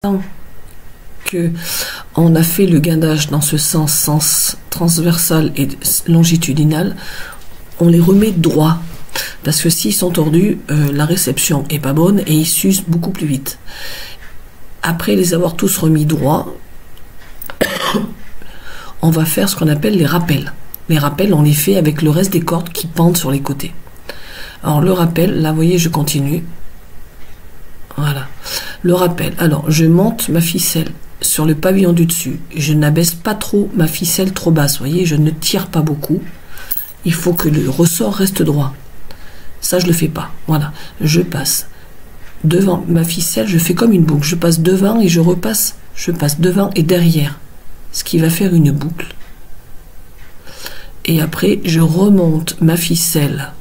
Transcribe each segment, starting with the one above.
Tant que on a fait le guindage dans ce sens transversal et longitudinal, on les remet droits. Parce que s'ils sont tordus, la réception est pas bonne et ils s'usent beaucoup plus vite. Après les avoir tous remis droits, on va faire ce qu'on appelle les rappels. Les rappels, on les fait avec le reste des cordes qui pendent sur les côtés. Alors le rappel, là vous voyez, je continue. Voilà. Le rappel. Alors, je monte ma ficelle sur le pavillon du dessus. Je n'abaisse pas trop ma ficelle trop basse. Vous voyez, je ne tire pas beaucoup. Il faut que le ressort reste droit. Ça, je le fais pas. Voilà. Je passe devant ma ficelle. Je fais comme une boucle. Je passe devant et je repasse. Je passe devant et derrière. Ce qui va faire une boucle. Et après, je remonte ma ficelle.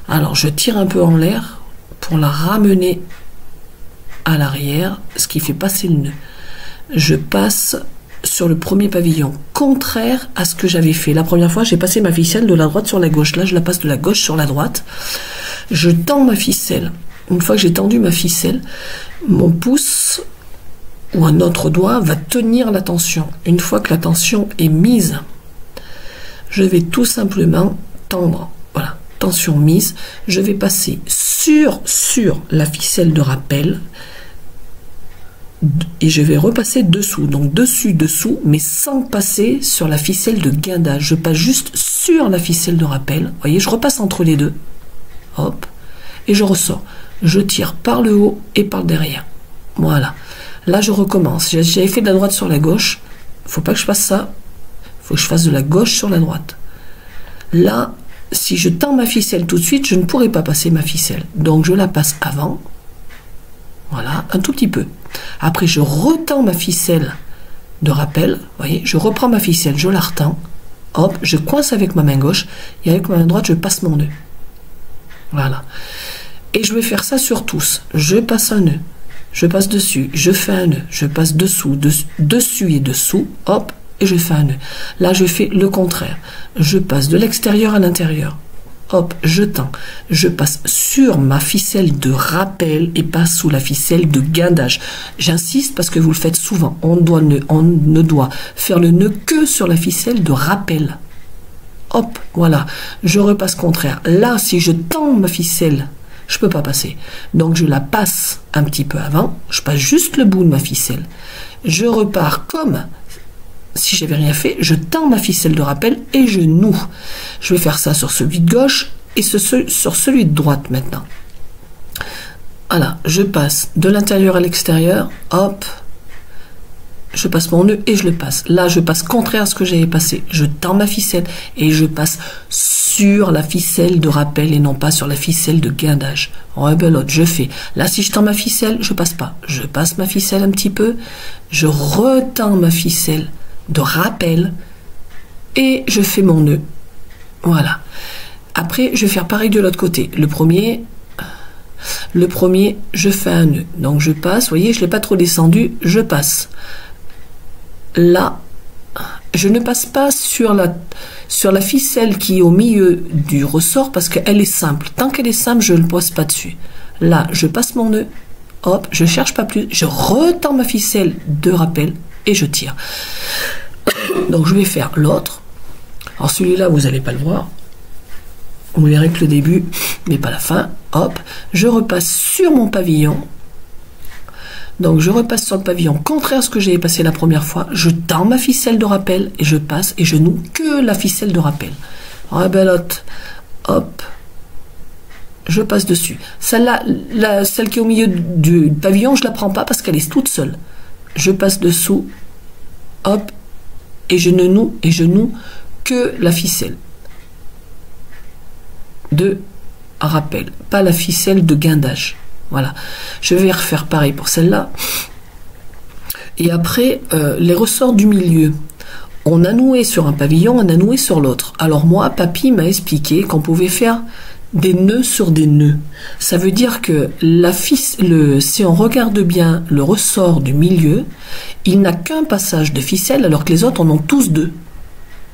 Alors, je tire un peu en l'air pour la ramener à l'arrière, ce qui fait passer le nœud. Je passe sur le premier pavillon, contraire à ce que j'avais fait. La première fois, j'ai passé ma ficelle de la droite sur la gauche. Là, je la passe de la gauche sur la droite. Je tends ma ficelle. Une fois que j'ai tendu ma ficelle, mon pouce ou un autre doigt va tenir la tension. Une fois que la tension est mise, je vais tout simplement tendre. Voilà, tension mise. Je vais passer sur la ficelle de rappel et je vais repasser dessous, donc dessous, mais sans passer sur la ficelle de guindage. Je passe juste sur la ficelle de rappel. Vous voyez, je repasse entre les deux, hop, et je ressors. Je tire par le haut et par le derrière. Voilà. Là, je recommence. J'avais fait de la droite sur la gauche. Faut pas que je fasse ça. Faut que je fasse de la gauche sur la droite. Là, si je tends ma ficelle tout de suite, je ne pourrai pas passer ma ficelle. Donc, je la passe avant. Voilà, un tout petit peu. Après, je retends ma ficelle de rappel. Vous voyez, je reprends ma ficelle, je la retends. Hop, je coince avec ma main gauche. Et avec ma main droite, je passe mon nœud. Voilà. Et je vais faire ça sur tous. Je passe un nœud. Je passe dessus. Je fais un nœud. Je passe dessous, dessus et dessous. Hop, et je fais un nœud. Là, je fais le contraire. Je passe de l'extérieur à l'intérieur. Hop, je tends. Je passe sur ma ficelle de rappel et pas sous la ficelle de guindage. J'insiste parce que vous le faites souvent. On ne doit faire le nœud que sur la ficelle de rappel. Hop, voilà. Je repasse contraire. Là, si je tends ma ficelle, je ne peux pas passer. Donc, je la passe un petit peu avant. Je passe juste le bout de ma ficelle. Je repars comme si j'avais rien fait, je tends ma ficelle de rappel et je noue. Je vais faire ça sur celui de gauche et sur celui de droite maintenant. Voilà, je passe de l'intérieur à l'extérieur, hop, je passe mon nœud et je le passe. Là, je passe contraire à ce que j'avais passé. Je tends ma ficelle et je passe sur la ficelle de rappel et non pas sur la ficelle de guindage. Rebelote, je fais. Là, si je tends ma ficelle, je passe pas. Je passe ma ficelle un petit peu, je retends ma ficelle de rappel et je fais mon nœud. Voilà. Après, je vais faire pareil de l'autre côté. Le premier, je fais un nœud. Donc je passe, vous voyez, je ne l'ai pas trop descendu, je passe. Là, je ne passe pas sur la ficelle qui est au milieu du ressort parce qu'elle est simple. Tant qu'elle est simple, je ne le pose pas dessus. Là, je passe mon nœud, hop, je ne cherche pas plus, je retends ma ficelle de rappel et je tire. Donc je vais faire l'autre. Alors celui-là, vous n'allez pas le voir. Vous verrez que le début, mais pas la fin. Hop, je repasse sur mon pavillon. Donc je repasse sur le pavillon, contraire à ce que j'avais passé la première fois. Je tends ma ficelle de rappel et je passe et je noue que la ficelle de rappel. Rebelote, hop, je passe dessus. Celle-là, celle qui est au milieu du pavillon, je ne la prends pas parce qu'elle est toute seule. Je passe dessous, hop, et je noue que la ficelle de rappel, pas la ficelle de guindage. Voilà. Je vais refaire pareil pour celle-là. Et après, les ressorts du milieu. On a noué sur un pavillon, on a noué sur l'autre. Alors moi, papy m'a expliqué qu'on pouvait faire des nœuds sur des nœuds. Ça veut dire que si on regarde bien le ressort du milieu, il n'a qu'un passage de ficelle alors que les autres en ont tous deux.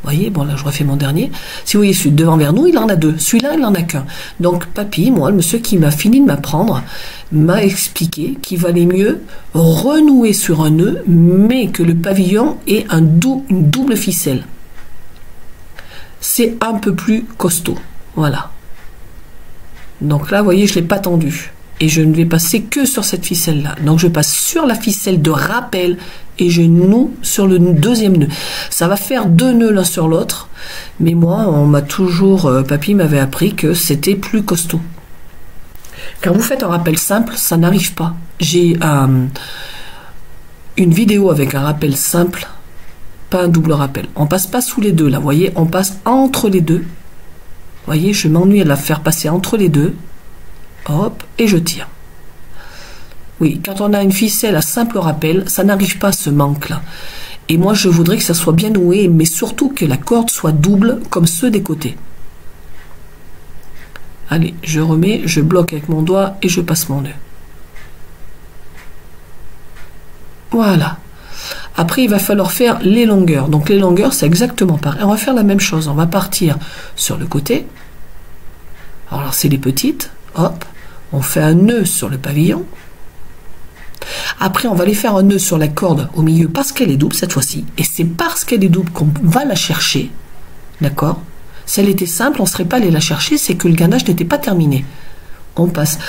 voyez, bon là je refais mon dernier. Si vous voyez celui devant vers nous, il en a deux. Celui-là, il en a qu'un. Donc papy, moi, le monsieur qui m'a fini de m'apprendre, m'a expliqué qu'il valait mieux renouer sur un nœud, mais que le pavillon ait une double ficelle. C'est un peu plus costaud. Voilà. Donc là, vous voyez, je ne l'ai pas tendu. Et je ne vais passer que sur cette ficelle-là. Donc je passe sur la ficelle de rappel et je noue sur le deuxième nœud. Ça va faire deux nœuds l'un sur l'autre. Mais moi, on m'a toujours, papy m'avait appris que c'était plus costaud. Quand vous faites un rappel simple, ça n'arrive pas. J'ai une vidéo avec un rappel simple, pas un double rappel. On passe pas sous les deux, là, vous voyez, on passe entre les deux. Vous voyez, je m'ennuie à la faire passer entre les deux. Hop, et je tire. Oui, quand on a une ficelle à simple rappel, ça n'arrive pas à ce manque-là. Et moi, je voudrais que ça soit bien noué, mais surtout que la corde soit double, comme ceux des côtés. Allez, je remets, je bloque avec mon doigt et je passe mon nœud. Voilà. Après, il va falloir faire les longueurs. Donc, les longueurs, c'est exactement pareil. On va faire la même chose. On va partir sur le côté. Alors, c'est les petites. Hop. On fait un nœud sur le pavillon. Après, on va aller faire un nœud sur la corde au milieu parce qu'elle est double cette fois-ci. Et c'est parce qu'elle est double qu'on va la chercher. D'accord? Si elle était simple, on ne serait pas allé la chercher. C'est que le gainage n'était pas terminé. On passe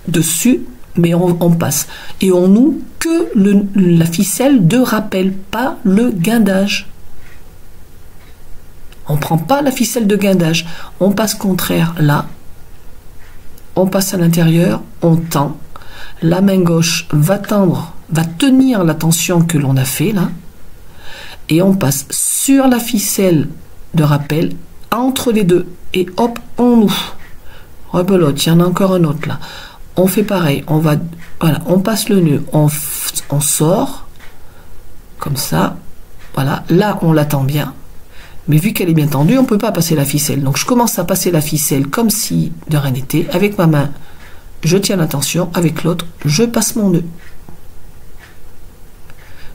dessus, mais on passe. Et on noue que la ficelle de rappel, pas le guindage. On ne prend pas la ficelle de guindage. On passe contraire là. On passe à l'intérieur, on tend. La main gauche va tenir la tension que l'on a fait là. Et on passe sur la ficelle de rappel, entre les deux. Et hop, on noue. Rebelote, il y en a encore un autre là. On fait pareil, voilà, on passe le nœud, on sort, comme ça. Voilà, là on l'attend bien. Mais vu qu'elle est bien tendue, on ne peut pas passer la ficelle. Donc je commence à passer la ficelle comme si de rien n'était. Avec ma main, je tiens la tension. Avec l'autre, je passe mon nœud.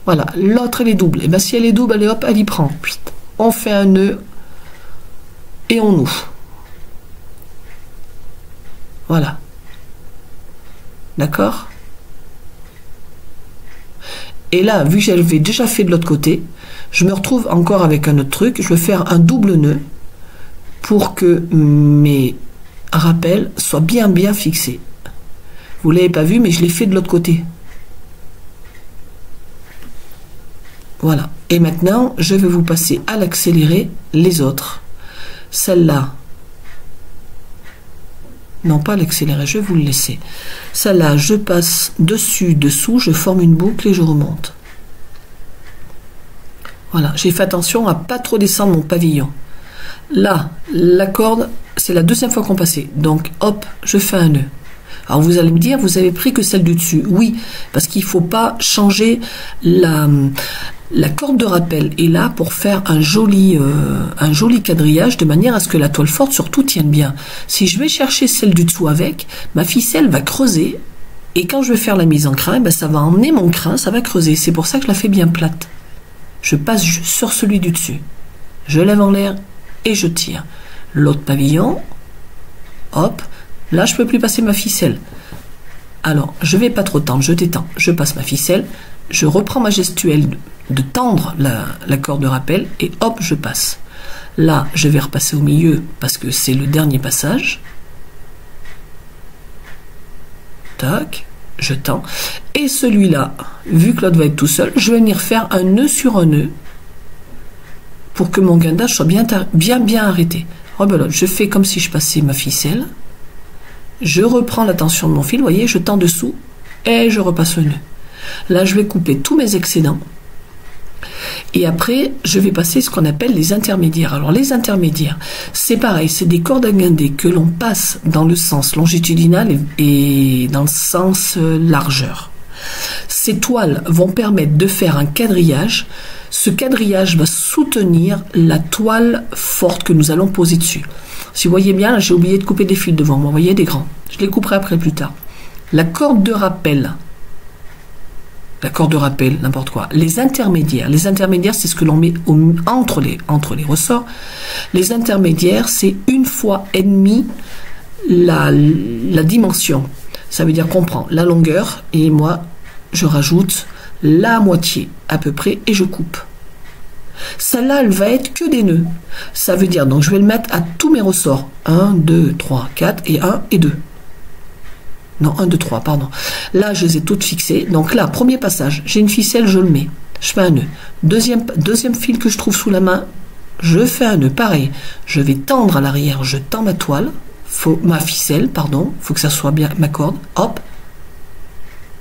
Voilà, l'autre elle est double. Et bien si elle est double, allez hop, elle y prend. On fait un nœud et on noue. Voilà. D'accord? Et là, vu que j'avais déjà fait de l'autre côté, je me retrouve encore avec un autre truc. Je vais faire un double nœud pour que mes rappels soient bien fixés. Vous ne l'avez pas vu, mais je l'ai fait de l'autre côté. Voilà. Et maintenant, je vais vous passer à l'accéléré les autres. Celle-là, non pas l'accéléré, je vais vous le laisser. Celle-là, je passe dessus, dessous, je forme une boucle et je remonte. Voilà, j'ai fait attention à pas trop descendre mon pavillon. Là, la corde, c'est la deuxième fois qu'on passait. Donc, hop, je fais un nœud. Alors, vous allez me dire, vous avez pris que celle du dessus. Oui, parce qu'il ne faut pas changer la corde de rappel. Et là, pour faire un joli quadrillage, de manière à ce que la toile forte, surtout, tienne bien. Si je vais chercher celle du dessous avec, ma ficelle va creuser. Et quand je vais faire la mise en crin, ben, ça va emmener mon crin, ça va creuser. C'est pour ça que je la fais bien plate. Je passe sur celui du dessus. Je lève en l'air et je tire. L'autre pavillon, hop, là je peux plus passer ma ficelle. Alors, je vais pas trop tendre, je détends, je passe ma ficelle, je reprends ma gestuelle de tendre la corde de rappel et hop, je passe. Là, je vais repasser au milieu parce que c'est le dernier passage. Tac. Je tends, et celui-là, vu que l'autre va être tout seul, je vais venir faire un nœud sur un nœud pour que mon guindage soit bien arrêté. Rebelote, je fais comme si je passais ma ficelle, je reprends la tension de mon fil, vous voyez, je tends dessous et je repasse le nœud. Là, je vais couper tous mes excédents et après, je vais passer ce qu'on appelle les intermédiaires. Alors, les intermédiaires, c'est pareil, c'est des cordes à guinder que l'on passe dans le sens longitudinal et dans le sens largeur. Ces toiles vont permettre de faire un quadrillage. Ce quadrillage va soutenir la toile forte que nous allons poser dessus. Si vous voyez bien, j'ai oublié de couper des fils devant moi, vous voyez, des grands. Je les couperai après plus tard. La corde de rappel, la corde de rappel, n'importe quoi. Les intermédiaires, c'est ce que l'on met entre les ressorts. Les intermédiaires, c'est 1,5 fois la dimension. Ça veut dire qu'on prend la longueur et moi, je rajoute la moitié à peu près et je coupe. Celle-là, elle va être que des nœuds. Ça veut dire, donc je vais le mettre à tous mes ressorts. 1, 2, 3, 4 et 1 et 2. Non, 1, 2, 3, pardon. Là, je les ai toutes fixées. Donc là, premier passage, j'ai une ficelle, je le mets. Je fais un nœud. Deuxième fil que je trouve sous la main, je fais un nœud. Pareil, je vais tendre à l'arrière, je tends ma toile, ma ficelle, pardon, faut que ça soit bien ma corde. Hop,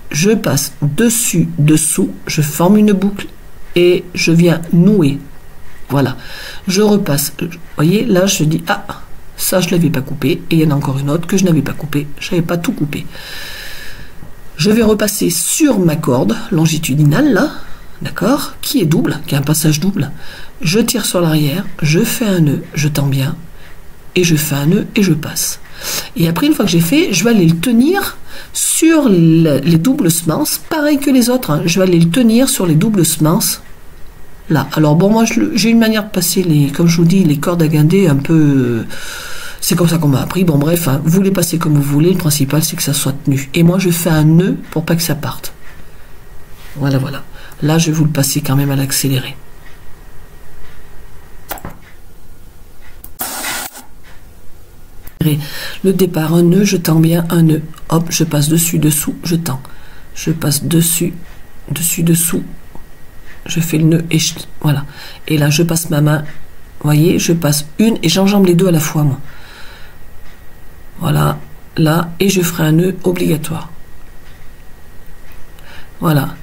je passe dessus, dessous, je forme une boucle et je viens nouer. Voilà. Je repasse. Vous voyez, là, je dis, ah, ça, je ne l'avais pas coupé. Et il y en a encore une autre que je n'avais pas coupée. Je n'avais pas tout coupé. Je vais repasser sur ma corde longitudinale, là, d'accord, qui est double, qui a un passage double. Je tire sur l'arrière, je fais un nœud, je tends bien, et je fais un nœud et je passe. Et après, une fois que j'ai fait, je vais aller le tenir sur les doubles semences, pareil que les autres, hein. Je vais aller le tenir sur les doubles semences. Là, alors bon, moi j'ai une manière de passer comme je vous dis, les cordes à guinder un peu, c'est comme ça qu'on m'a appris. Bon bref, hein, vous les passez comme vous voulez, le principal c'est que ça soit tenu. Et moi je fais un nœud pour pas que ça parte. Voilà, voilà. Là je vais vous le passer quand même à l'accéléré. Le départ, un nœud, je tends bien, un nœud. Hop, je passe dessus, dessous, je tends. Je passe dessus, dessus, dessous. Je fais le nœud et voilà. Et là, je passe ma main. Vous voyez, je passe une et j'enjambe les deux à la fois, moi. Voilà, là, et je ferai un nœud obligatoire. Voilà.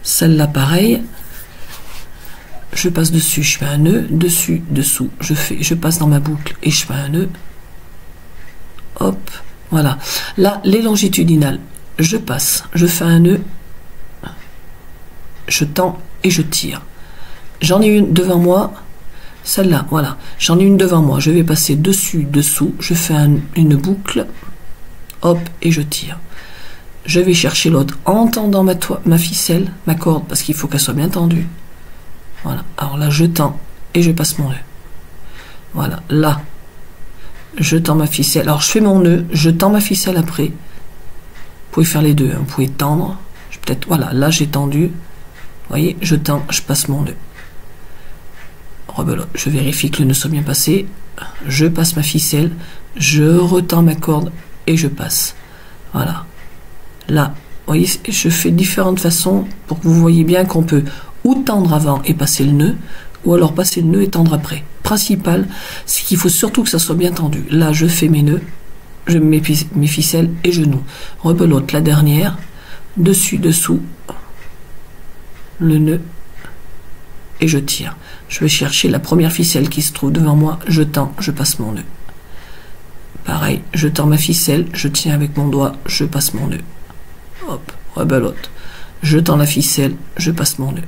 Celle-là, pareil. Je passe dessus, je fais un nœud, dessus, dessous. Je passe dans ma boucle et je fais un nœud. Hop, voilà. Là, les longitudinales, je passe, je fais un nœud, je tends et je tire. J'en ai une devant moi, celle-là, voilà. J'en ai une devant moi, je vais passer dessus, dessous, je fais une boucle, hop, et je tire. Je vais chercher l'autre en tendant ma ficelle, ma corde, parce qu'il faut qu'elle soit bien tendue. Voilà, alors là, je tends et je passe mon nœud. Voilà, là, je tends ma ficelle. Alors, je fais mon nœud, je tends ma ficelle après. Vous pouvez faire les deux, hein. Vous pouvez tendre. Peut-être, voilà, là, j'ai tendu. Vous voyez, je tends, je passe mon nœud. Rebelote. Je vérifie que le nœud soit bien passé. Je passe ma ficelle, je retends ma corde et je passe. Voilà. Là, vous voyez, je fais différentes façons pour que vous voyez bien qu'on peut ou tendre avant et passer le nœud, ou alors passer le nœud et tendre après. Principal, c'est qu'il faut surtout que ça soit bien tendu. Là, je fais mes nœuds, je mets mes ficelles et je noue. Rebelote la dernière, dessus, dessous, le nœud et je tire. Je vais chercher la première ficelle qui se trouve devant moi, je tends, je passe mon nœud. Pareil, je tends ma ficelle, je tiens avec mon doigt, je passe mon nœud. Hop, rebelote. Je tends la ficelle, je passe mon nœud.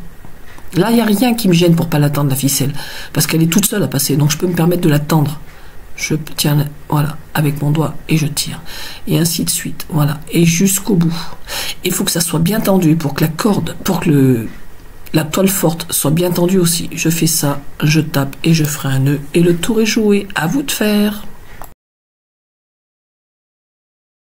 Là, il n'y a rien qui me gêne pour pas la tendre, la ficelle, parce qu'elle est toute seule à passer, donc je peux me permettre de la tendre. Je tiens, voilà, avec mon doigt et je tire. Et ainsi de suite, voilà, et jusqu'au bout. Il faut que ça soit bien tendu pour que la corde, pour que la toile forte soit bien tendue aussi. Je fais ça, je tape et je ferai un nœud et le tour est joué. À vous de faire.